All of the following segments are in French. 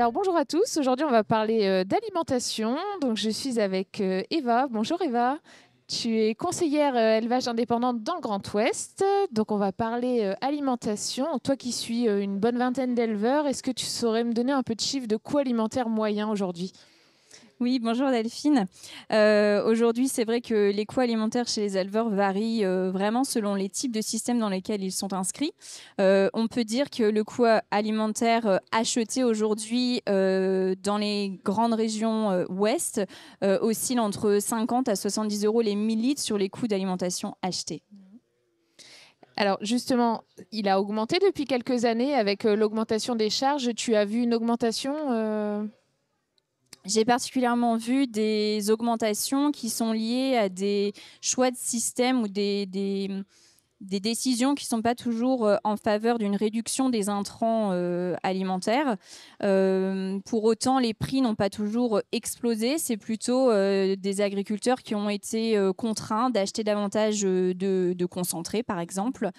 Alors bonjour à tous, aujourd'hui on va parler d'alimentation. Donc je suis avec Eva. Bonjour Eva, tu es conseillère élevage indépendante dans le Grand Ouest. Donc on va parler alimentation. Toi qui suis une bonne vingtaine d'éleveurs, est-ce que tu saurais me donner un peu de chiffre de coût alimentaire moyen aujourd'hui? Oui, bonjour Delphine. Aujourd'hui, c'est vrai que les coûts alimentaires chez les éleveurs varient vraiment selon les types de systèmes dans lesquels ils sont inscrits. On peut dire que le coût alimentaire acheté aujourd'hui dans les grandes régions ouest oscille entre 50 à 70 euros les 1000 litres sur les coûts d'alimentation achetés. Alors justement, il a augmenté depuis quelques années avec l'augmentation des charges. Tu as vu une augmentation J'ai particulièrement vu des augmentations qui sont liées à des choix de système ou des décisions qui ne sont pas toujours en faveur d'une réduction des intrants alimentaires. Pour autant, les prix n'ont pas toujours explosé. C'est plutôt des agriculteurs qui ont été contraints d'acheter davantage de concentrés, par exemple,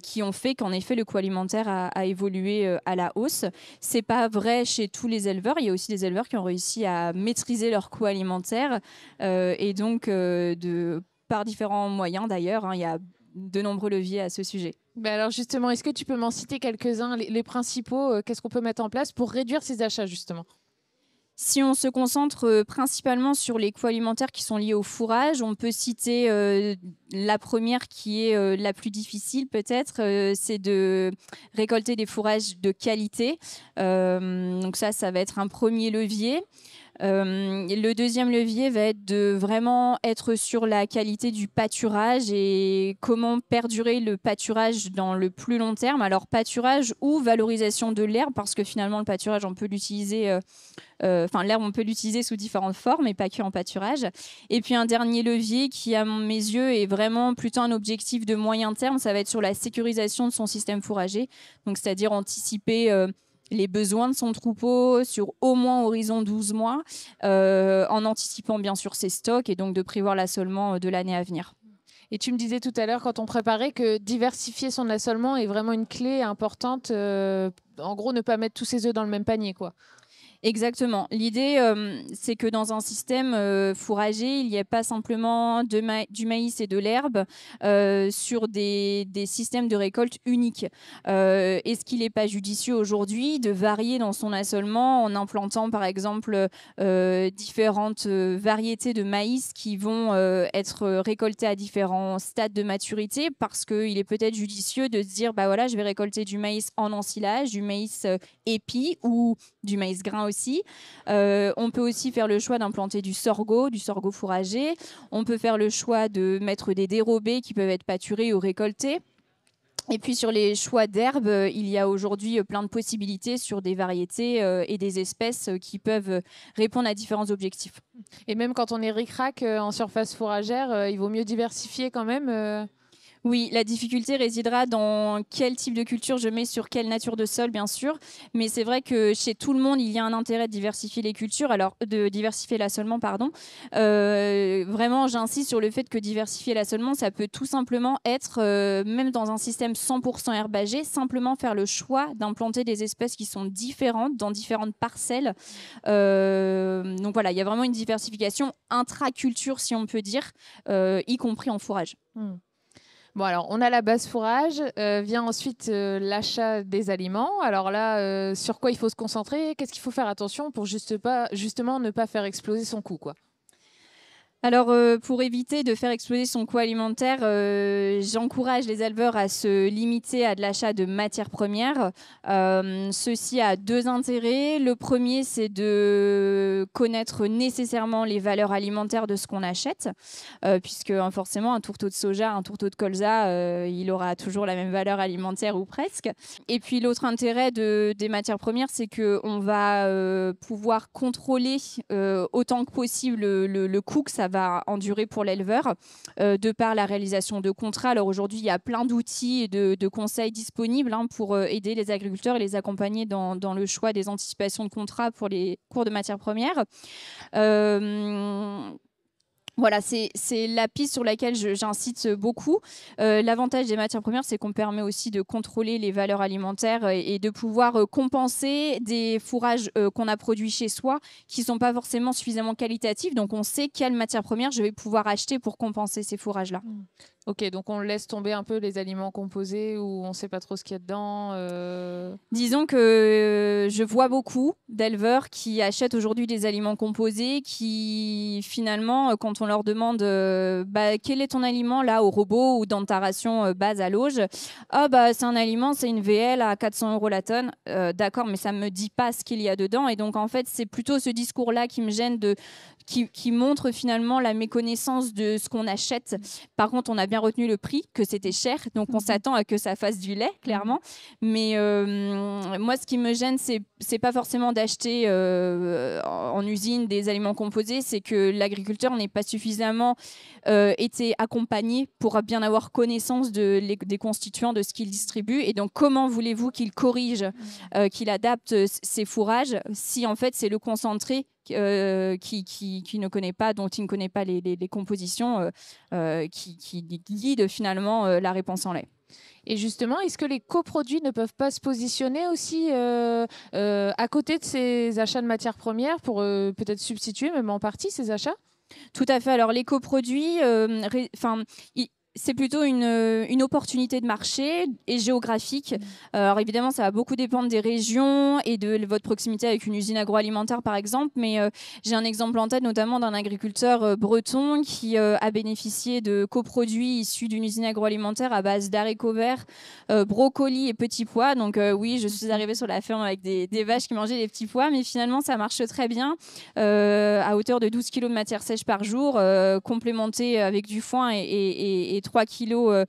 qui ont fait qu'en effet, le coût alimentaire a évolué à la hausse. Ce n'est pas vrai chez tous les éleveurs. Il y a aussi des éleveurs qui ont réussi à maîtriser leur coût alimentaire et donc par différents moyens d'ailleurs. Il y a de nombreux leviers à ce sujet. Ben alors justement, est-ce que tu peux m'en citer quelques-uns, les principaux, qu'est-ce qu'on peut mettre en place pour réduire ces achats justement? Si on se concentre principalement sur les coûts alimentaires qui sont liés au fourrage, on peut citer la première qui est la plus difficile peut-être, c'est de récolter des fourrages de qualité. Donc ça va être un premier levier. Le deuxième levier va être de vraiment être sur la qualité du pâturage et comment perdurer le pâturage dans le plus long terme. Alors pâturage ou valorisation de l'herbe, parce que finalement le pâturage on peut l'utiliser, l'herbe on peut l'utiliser sous différentes formes et pas que en pâturage. Et puis un dernier levier qui à mes yeux est vraiment plutôt un objectif de moyen terme, ça va être sur la sécurisation de son système fourrager, donc c'est-à-dire anticiper les besoins de son troupeau sur au moins horizon 12 mois, en anticipant bien sûr ses stocks et donc de prévoir l'assolement de l'année à venir. Et tu me disais tout à l'heure, quand on préparait, que diversifier son assolement est vraiment une clé importante. En gros, ne pas mettre tous ses œufs dans le même panier, quoi. Exactement. L'idée, c'est que dans un système fourrager, il n'y ait pas simplement du maïs et de l'herbe sur des systèmes de récolte uniques. Est-ce qu'il n'est pas judicieux aujourd'hui de varier dans son assolement en implantant par exemple différentes variétés de maïs qui vont être récoltées à différents stades de maturité, parce qu'il est peut-être judicieux de se dire, bah voilà, je vais récolter du maïs en ensilage, du maïs épi ou du maïs grain aussi. On peut aussi faire le choix d'implanter du sorgho fourrager. On peut faire le choix de mettre des dérobés qui peuvent être pâturés ou récoltés. Et puis sur les choix d'herbes, il y a aujourd'hui plein de possibilités sur des variétés et des espèces qui peuvent répondre à différents objectifs. Et même quand on est ric-rac en surface fourragère, il vaut mieux diversifier quand même. Oui, la difficulté résidera dans quel type de culture je mets sur quelle nature de sol, bien sûr. Mais c'est vrai que chez tout le monde, il y a un intérêt de diversifier les cultures, alors de diversifier l'assolement, pardon. Vraiment, j'insiste sur le fait que diversifier l'assolement, ça peut tout simplement être, même dans un système 100% herbagé, simplement faire le choix d'implanter des espèces qui sont différentes dans différentes parcelles. Donc voilà, il y a vraiment une diversification intra-culture, si on peut dire, y compris en fourrage. Bon, alors, on a la base fourrage, vient ensuite l'achat des aliments. Alors là, sur quoi il faut se concentrer? Qu'est-ce qu'il faut faire attention pour justement ne pas faire exploser son coût, quoi? Alors, pour éviter de faire exploser son coût alimentaire, j'encourage les éleveurs à se limiter à de l'achat de matières premières. Ceci a deux intérêts. Le premier, c'est de connaître nécessairement les valeurs alimentaires de ce qu'on achète, puisque forcément, un tourteau de soja, un tourteau de colza, il aura toujours la même valeur alimentaire ou presque. Et puis, l'autre intérêt des matières premières, c'est qu'on va pouvoir contrôler autant que possible le coût que ça va endurer pour l'éleveur, de par la réalisation de contrats. Alors aujourd'hui, il y a plein d'outils et de conseils disponibles pour aider les agriculteurs et les accompagner dans le choix des anticipations de contrats pour les cours de matières premières. Voilà, c'est la piste sur laquelle j'incite beaucoup. L'avantage des matières premières, c'est qu'on permet aussi de contrôler les valeurs alimentaires et de pouvoir compenser des fourrages qu'on a produits chez soi qui ne sont pas forcément suffisamment qualitatifs. Donc, on sait quelles matières premières je vais pouvoir acheter pour compenser ces fourrages-là. Ok, donc on laisse tomber un peu les aliments composés où on ne sait pas trop ce qu'il y a dedans. Disons que je vois beaucoup d'éleveurs qui achètent aujourd'hui des aliments composés qui, finalement, quand on leur demande quel est ton aliment là au robot ou dans ta ration base à l'auge, c'est un aliment, c'est une VL à 400 € la tonne. D'accord, mais ça ne me dit pas ce qu'il y a dedans. Et donc, en fait, c'est plutôt ce discours-là qui me gêne qui montre finalement la méconnaissance de ce qu'on achète. Par contre, on a bien retenu le prix, que c'était cher, donc on s'attend à que ça fasse du lait, clairement. Mais moi, ce qui me gêne, c'est pas forcément d'acheter en usine des aliments composés, c'est que l'agriculteur n'ait pas suffisamment été accompagné pour bien avoir connaissance des constituants de ce qu'il distribue. Et donc, comment voulez-vous qu'il corrige, qu'il adapte ses fourrages si en fait c'est le concentré qui ne connaît pas, dont il ne connaît pas les compositions qui guident finalement la réponse en lait. Et justement, est-ce que les coproduits ne peuvent pas se positionner aussi à côté de ces achats de matières premières pour peut-être substituer même en partie ces achats? Tout à fait. Alors les coproduits, c'est plutôt une opportunité de marché et géographique. Alors évidemment, ça va beaucoup dépendre des régions et de votre proximité avec une usine agroalimentaire, par exemple. Mais j'ai un exemple en tête, notamment d'un agriculteur breton qui a bénéficié de coproduits issus d'une usine agroalimentaire à base d'haricots verts, brocolis et petits pois. Donc oui, je suis arrivée sur la ferme avec des vaches qui mangeaient des petits pois, mais finalement, ça marche très bien à hauteur de 12 kg de matière sèche par jour, complémenté avec du foin et 3 kilos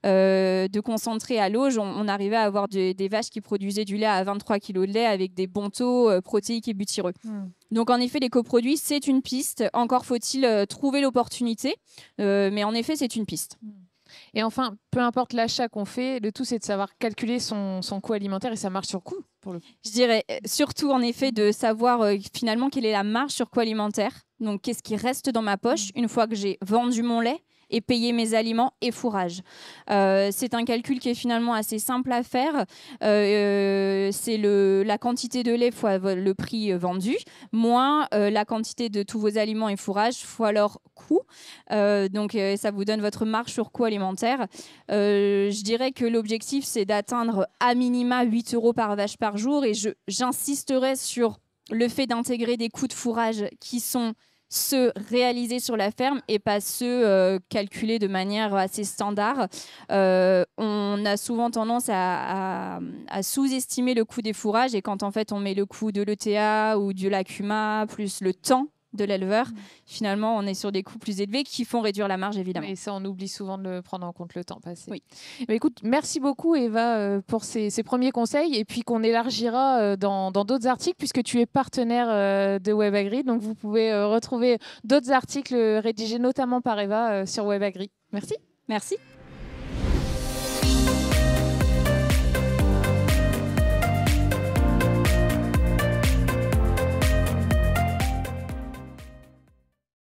de concentré à l'auge, on arrivait à avoir des vaches qui produisaient du lait à 23 kilos de lait avec des bons taux protéiques et butyreux. Donc en effet, les coproduits, c'est une piste. Encore faut-il trouver l'opportunité, mais en effet, c'est une piste. Et enfin, peu importe l'achat qu'on fait, le tout c'est de savoir calculer son coût alimentaire et sa marge sur coût. Je dirais surtout en effet de savoir finalement quelle est la marge sur coût alimentaire. Donc qu'est-ce qui reste dans ma poche une fois que j'ai vendu mon lait et payer mes aliments et fourrage. C'est un calcul qui est finalement assez simple à faire. C'est la quantité de lait fois le prix vendu, moins la quantité de tous vos aliments et fourrages fois leur coût. Donc ça vous donne votre marge sur coût alimentaire. Je dirais que l'objectif, c'est d'atteindre à minima 8 € par vache par jour. Et j'insisterai sur le fait d'intégrer des coûts de fourrage qui sont ceux réalisés sur la ferme et pas ceux calculés de manière assez standard. On a souvent tendance à sous-estimer le coût des fourrages et quand en fait on met le coût de l'ETA ou de l'ACUMA plus le temps de l'éleveur, finalement on est sur des coûts plus élevés qui font réduire la marge évidemment. Et ça on oublie souvent de prendre en compte le temps passé. Oui. Mais écoute, merci beaucoup Eva pour ces premiers conseils et puis qu'on élargira dans d'autres articles puisque tu es partenaire de WebAgri, donc vous pouvez retrouver d'autres articles rédigés notamment par Eva sur WebAgri. Merci. Merci.